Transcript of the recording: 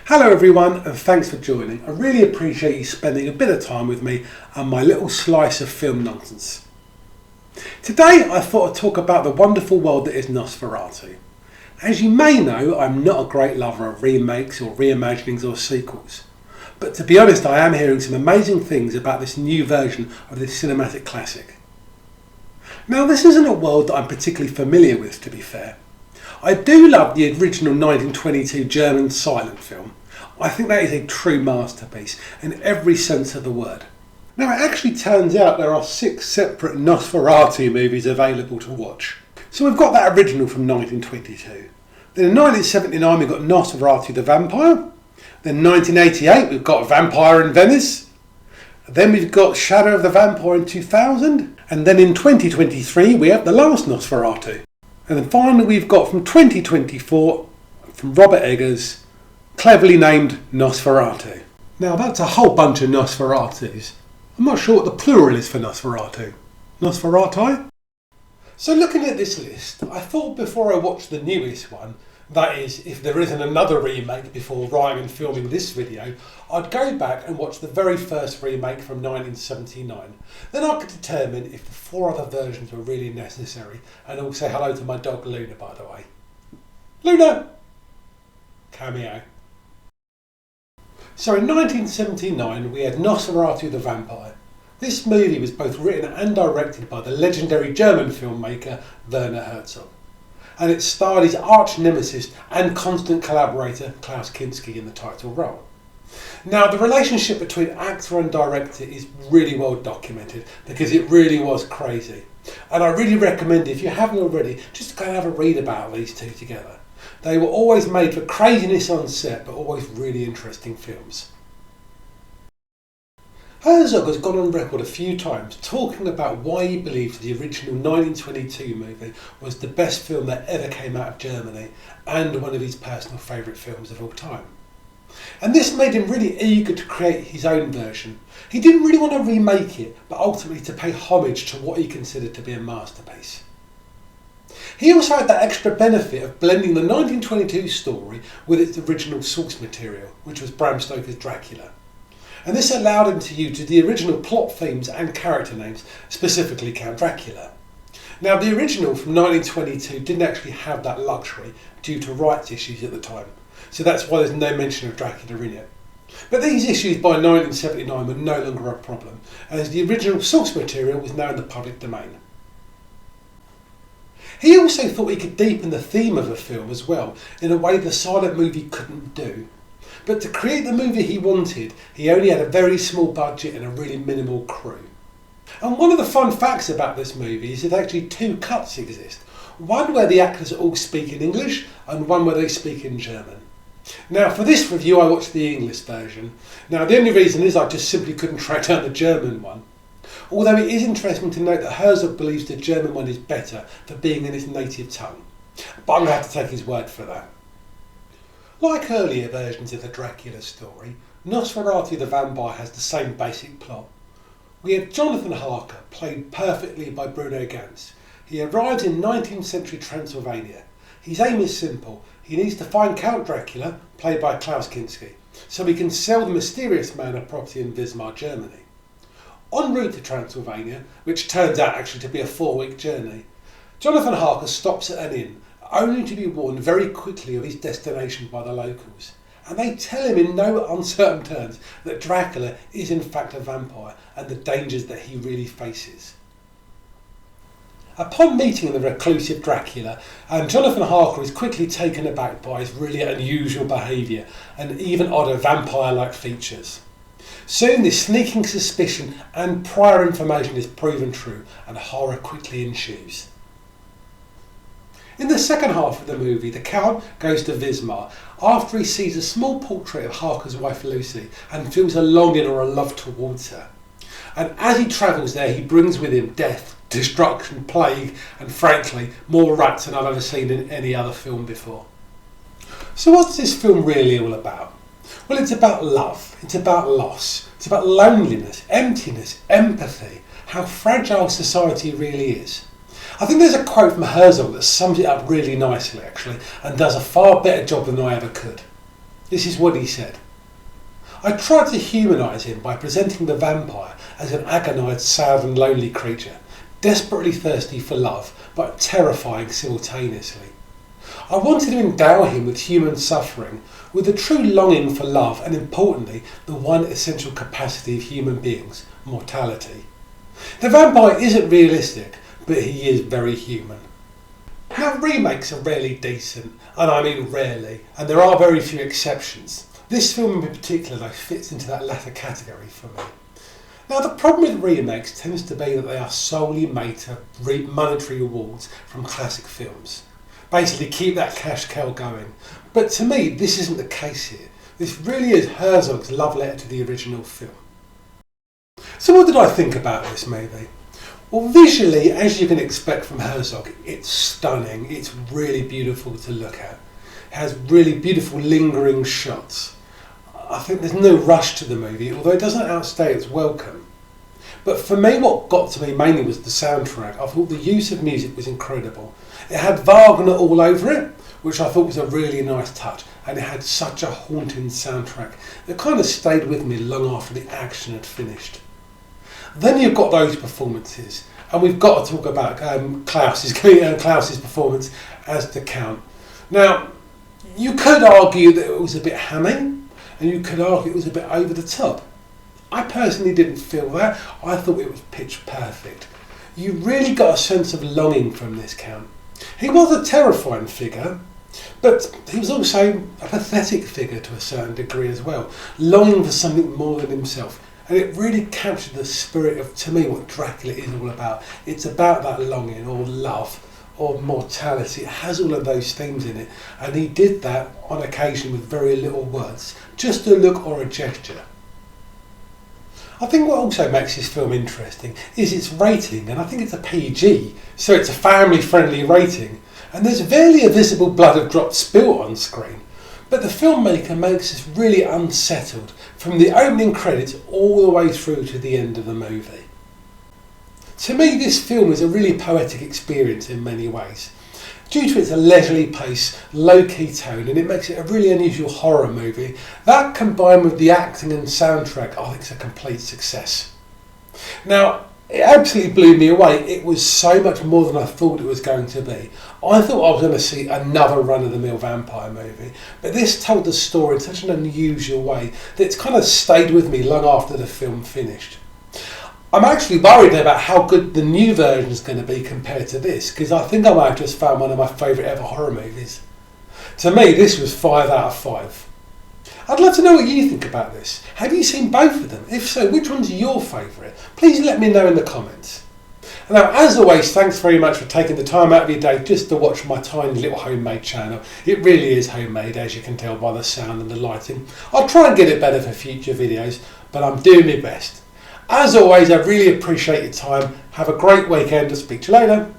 Hello everyone, and thanks for joining. I really appreciate you spending a bit of time with me and my little slice of film nonsense. Today I thought I'd talk about the wonderful world that is Nosferatu. As you may know, I'm not a great lover of remakes or reimaginings or sequels. But to be honest, I am hearing some amazing things about this new version of this cinematic classic. Now, this isn't a world that I'm particularly familiar with, to be fair. I do love the original 1922 German silent film. I think that is a true masterpiece in every sense of the word. Now, it actually turns out there are 6 separate Nosferatu movies available to watch. So we've got that original from 1922. Then in 1979 we've got Nosferatu the Vampire. Then 1988 we've got Vampire in Venice. Then we've got Shadow of the Vampire in 2000. And then in 2023 we have the last Nosferatu. And then finally we've got from 2024 from Robert Eggers, cleverly named Nosferatu. Now that's a whole bunch of Nosferatus. I'm not sure what the plural is for Nosferatu. Nosferatu? So looking at this list, I thought before I watched the newest one, that is, if there isn't another remake before writing and filming this video, I'd go back and watch the very first remake from 1979. Then I could determine if the 4 other versions were really necessary, and also hello to my dog Luna, by the way. Luna! Cameo. So in 1979 we had Nosferatu the Vampire. This movie was both written and directed by the legendary German filmmaker Werner Herzog. And it starred his arch nemesis and constant collaborator Klaus Kinski in the title role. Now, the relationship between actor and director is really well documented because it really was crazy. And I really recommend, if you haven't already, just go and have a read about these two together. They were always made for craziness on set, but always really interesting films. Herzog has gone on record a few times talking about why he believes the original 1922 movie was the best film that ever came out of Germany and one of his personal favourite films of all time. And this made him really eager to create his own version. He didn't really want to remake it, but ultimately to pay homage to what he considered to be a masterpiece. He also had that extra benefit of blending the 1922 story with its original source material, which was Bram Stoker's Dracula. And this allowed him to use the original plot themes and character names, specifically Count Dracula. Now, the original from 1922 didn't actually have that luxury due to rights issues at the time, so that's why there's no mention of Dracula in it. But these issues by 1979 were no longer a problem, as the original source material was now in the public domain. He also thought he could deepen the theme of a film as well, in a way the silent movie couldn't do. But to create the movie he wanted, he only had a very small budget and a really minimal crew. And one of the fun facts about this movie is that actually 2 cuts exist. One where the actors all speak in English and one where they speak in German. Now, for this review I watched the English version. Now, the only reason is I just simply couldn't track down the German one. Although it is interesting to note that Herzog believes the German one is better for being in his native tongue. But I'm going to have to take his word for that. Like earlier versions of the Dracula story, Nosferatu the Vampire has the same basic plot. We have Jonathan Harker, played perfectly by Bruno Ganz. He arrives in 19th century Transylvania. His aim is simple. He needs to find Count Dracula, played by Klaus Kinski, so he can sell the mysterious man a property in Wismar, Germany. En route to Transylvania, which turns out actually to be a 4-week journey, Jonathan Harker stops at an inn, only to be warned very quickly of his destination by the locals. And they tell him in no uncertain terms that Dracula is in fact a vampire and the dangers that he really faces. Upon meeting the reclusive Dracula, Jonathan Harker is quickly taken aback by his really unusual behaviour and even odder vampire-like features. Soon this sneaking suspicion and prior information is proven true and horror quickly ensues. In the second half of the movie, the Count goes to Wismar after he sees a small portrait of Harker's wife Lucy and feels a longing or a love towards her. And as he travels there, he brings with him death, destruction, plague, and frankly, more rats than I've ever seen in any other film before. So what's this film really all about? Well, it's about love, it's about loss, it's about loneliness, emptiness, empathy, how fragile society really is. I think there's a quote from Herzog that sums it up really nicely, actually, and does a far better job than I ever could. This is what he said. I tried to humanise him by presenting the vampire as an agonised, sad and lonely creature, desperately thirsty for love, but terrifying simultaneously. I wanted to endow him with human suffering, with a true longing for love and, importantly, the one essential capacity of human beings, mortality. The vampire isn't realistic, but he is very human. Now, remakes are rarely decent, and I mean rarely, and there are very few exceptions. This film in particular, though, fits into that latter category for me. Now, the problem with remakes tends to be that they are solely made to reap monetary rewards from classic films. Basically, keep that cash cow going. But to me, this isn't the case here. This really is Herzog's love letter to the original film. So what did I think about this movie? Well, visually, as you can expect from Herzog, it's stunning. It's really beautiful to look at. It has really beautiful lingering shots. I think there's no rush to the movie, although it doesn't outstay its welcome. But for me, what got to me mainly was the soundtrack. I thought the use of music was incredible. It had Wagner all over it, which I thought was a really nice touch, and it had such a haunting soundtrack that kind of stayed with me long after the action had finished. Then you've got those performances, and we've got to talk about Klaus's performance as the Count. Now, you could argue that it was a bit hammy, and you could argue it was a bit over the top. I personally didn't feel that. I thought it was pitch perfect. You really got a sense of longing from this Count. He was a terrifying figure, but he was also a pathetic figure to a certain degree as well, longing for something more than himself. And it really captured the spirit of, to me, what Dracula is all about. It's about that longing or love or mortality. It has all of those themes in it. And he did that on occasion with very little words, just a look or a gesture. I think what also makes this film interesting is its rating, and I think it's a PG, so it's a family-friendly rating. And there's barely a visible blood of drops spilt on screen. But the filmmaker makes us really unsettled from the opening credits all the way through to the end of the movie. To me, this film is a really poetic experience in many ways. Due to its leisurely pace, low-key tone, and it makes it a really unusual horror movie, that combined with the acting and soundtrack, I think it's a complete success. Now, it absolutely blew me away. It was so much more than I thought it was going to be. I thought I was going to see another run-of-the-mill vampire movie, but this told the story in such an unusual way that it's kind of stayed with me long after the film finished. I'm actually worried about how good the new version is going to be compared to this, because I think I might have just found one of my favourite ever horror movies. To me, this was 5 out of 5. I'd love to know what you think about this. Have you seen both of them? If so, which one's your favourite? Please let me know in the comments. And now, as always, thanks very much for taking the time out of your day just to watch my tiny little homemade channel. It really is homemade, as you can tell by the sound and the lighting. I'll try and get it better for future videos, but I'm doing my best. As always, I really appreciate your time. Have a great weekend. I'll speak to you later.